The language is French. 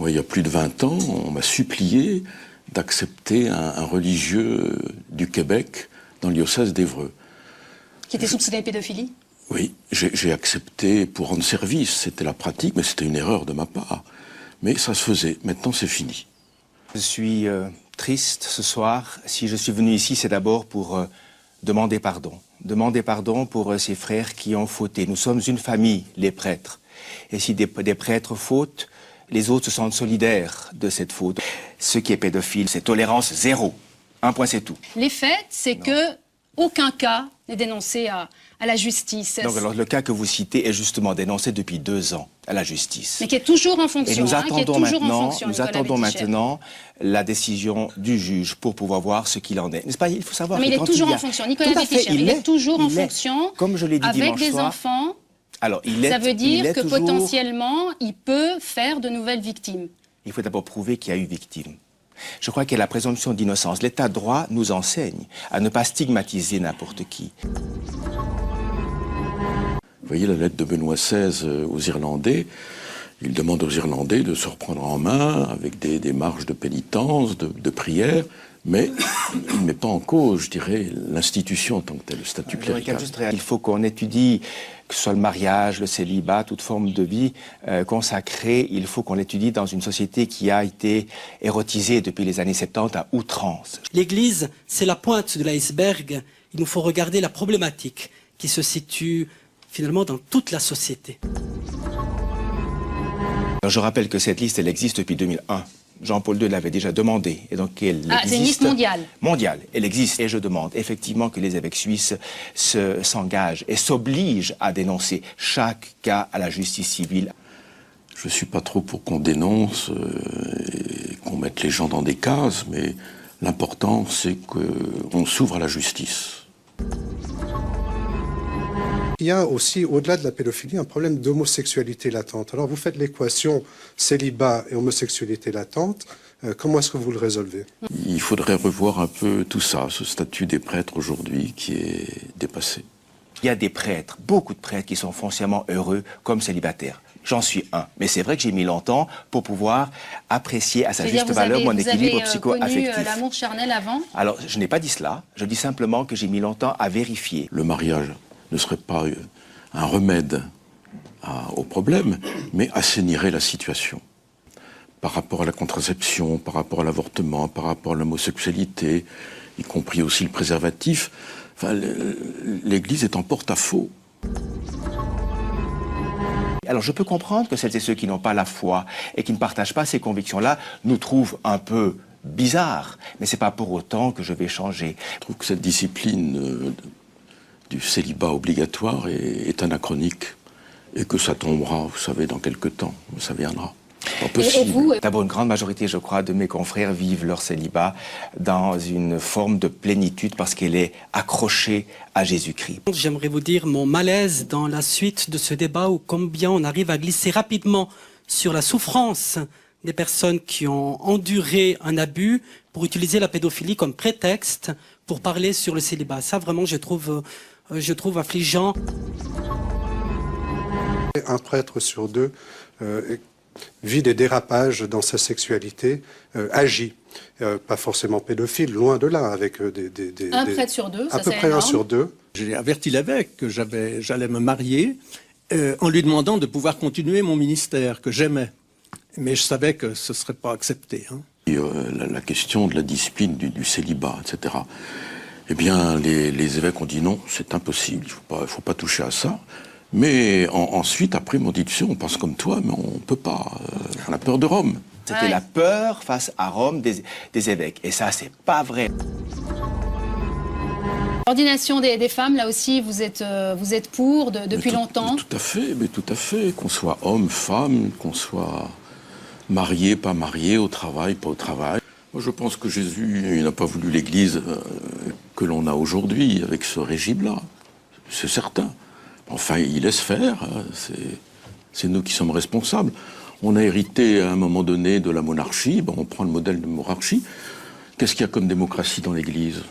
Moi, il y a plus de 20 ans, on m'a supplié d'accepter un religieux du Québec dans le diocèse d'Évreux. Qui était soupçonné de pédophilie? Oui, j'ai accepté pour rendre service. C'était la pratique, mais c'était une erreur de ma part. Mais ça se faisait. Maintenant, c'est fini. Je suis triste ce soir. Si je suis venu ici, c'est d'abord pour demander pardon. Demander pardon pour ces frères qui ont fauté. Nous sommes une famille, les prêtres. Et si des prêtres fautent, les autres se sentent solidaires de cette faute. Ce qui est pédophile, c'est tolérance zéro. Un point, c'est tout. Les faits, c'est que aucun cas n'est dénoncé à la justice. Donc, alors, le cas que vous citez est justement dénoncé depuis 2 ans à la justice. Mais qui est toujours en fonction. Et nous attendons Nous attendons maintenant la décision du juge pour pouvoir voir ce qu'il en est. N'est-ce pas? Il faut savoir. Non, mais il est toujours en fonction. Nicolas Bétichère, il est toujours en fonction. Comme je l'ai dit avec dimanche des soir, enfants. Alors, Ça veut dire que toujours... potentiellement, il peut faire de nouvelles victimes. Il faut d'abord prouver qu'il y a eu victime. Je crois qu'il y a la présomption d'innocence. L'état de droit nous enseigne à ne pas stigmatiser n'importe qui. Vous voyez la lettre de Benoît XVI aux Irlandais. Il demande aux Irlandais de se reprendre en main avec des démarches de pénitence, de prière, mais il ne met pas en cause, je dirais, l'institution en tant que telle, le statut clérical. Il faut qu'on étudie, que ce soit le mariage, le célibat, toute forme de vie consacrée, il faut qu'on l'étudie dans une société qui a été érotisée depuis les années 70 à outrance. L'Église, c'est la pointe de l'iceberg. Il nous faut regarder la problématique qui se situe finalement dans toute la société. Je rappelle que cette liste, elle existe depuis 2001. Jean-Paul II l'avait déjà demandé. Et donc elle existe. C'est une liste mondiale. Mondiale, elle existe. Et je demande effectivement que les évêques suisses s'engagent et s'obligent à dénoncer chaque cas à la justice civile. Je ne suis pas trop pour qu'on dénonce et qu'on mette les gens dans des cases, mais l'important, c'est qu'on s'ouvre à la justice. Il y a aussi, au-delà de la pédophilie, un problème d'homosexualité latente. Alors vous faites l'équation célibat et homosexualité latente. Comment est-ce que vous le résolvez? Il faudrait revoir un peu tout ça, ce statut des prêtres aujourd'hui qui est dépassé. Il y a des prêtres, beaucoup de prêtres qui sont foncièrement heureux comme célibataires. J'en suis un. Mais c'est vrai que j'ai mis longtemps pour pouvoir apprécier à sa juste valeur mon équilibre psycho-affectif. Vous avez connu l'amour charnel avant? Alors, je n'ai pas dit cela. Je dis simplement que j'ai mis longtemps à vérifier. Le mariage ne serait pas un remède au problème, mais assainirait la situation. Par rapport à la contraception, par rapport à l'avortement, par rapport à l'homosexualité, y compris aussi le préservatif, enfin, l'Église est en porte-à-faux. Alors je peux comprendre que celles et ceux qui n'ont pas la foi et qui ne partagent pas ces convictions-là nous trouvent un peu bizarres, mais c'est pas pour autant que je vais changer. Je trouve que cette discipline du célibat obligatoire est anachronique et que ça tombera, vous savez, dans quelques temps, ça viendra. Et vous? D'abord, une grande majorité, je crois, de mes confrères vivent leur célibat dans une forme de plénitude parce qu'elle est accrochée à Jésus-Christ. J'aimerais vous dire mon malaise dans la suite de ce débat où combien on arrive à glisser rapidement sur la souffrance des personnes qui ont enduré un abus pour utiliser la pédophilie comme prétexte pour parler sur le célibat. Ça, vraiment, je trouve affligeant. Un prêtre sur deux vit des dérapages dans sa sexualité, agit. Pas forcément pédophile, loin de là, avec un prêtre sur deux, à peu près un sur deux. J'ai averti l'évêque que j'allais me marier en lui demandant de pouvoir continuer mon ministère que j'aimais. Mais je savais que ce ne serait pas accepté. Hein. Et, la question de la discipline du célibat, etc. Eh bien, les évêques ont dit non, c'est impossible, il ne faut pas toucher à ça. Mais ensuite, après, ils m'ont dit, tu sais, on pense comme toi, mais on ne peut pas. On a peur de Rome. C'était la peur face à Rome des évêques. Et ça, c'est pas vrai. L'ordination des femmes, là aussi, vous êtes pour depuis longtemps? Tout à fait, mais tout à fait. Qu'on soit homme, femme, qu'on soit marié, pas marié, au travail, pas au travail. Moi, je pense que Jésus, il n'a pas voulu l'Église que l'on a aujourd'hui, avec ce régime-là. C'est certain. Enfin, il laisse faire. C'est nous qui sommes responsables. On a hérité à un moment donné de la monarchie. Bon, on prend le modèle de monarchie. Qu'est-ce qu'il y a comme démocratie dans l'Église ?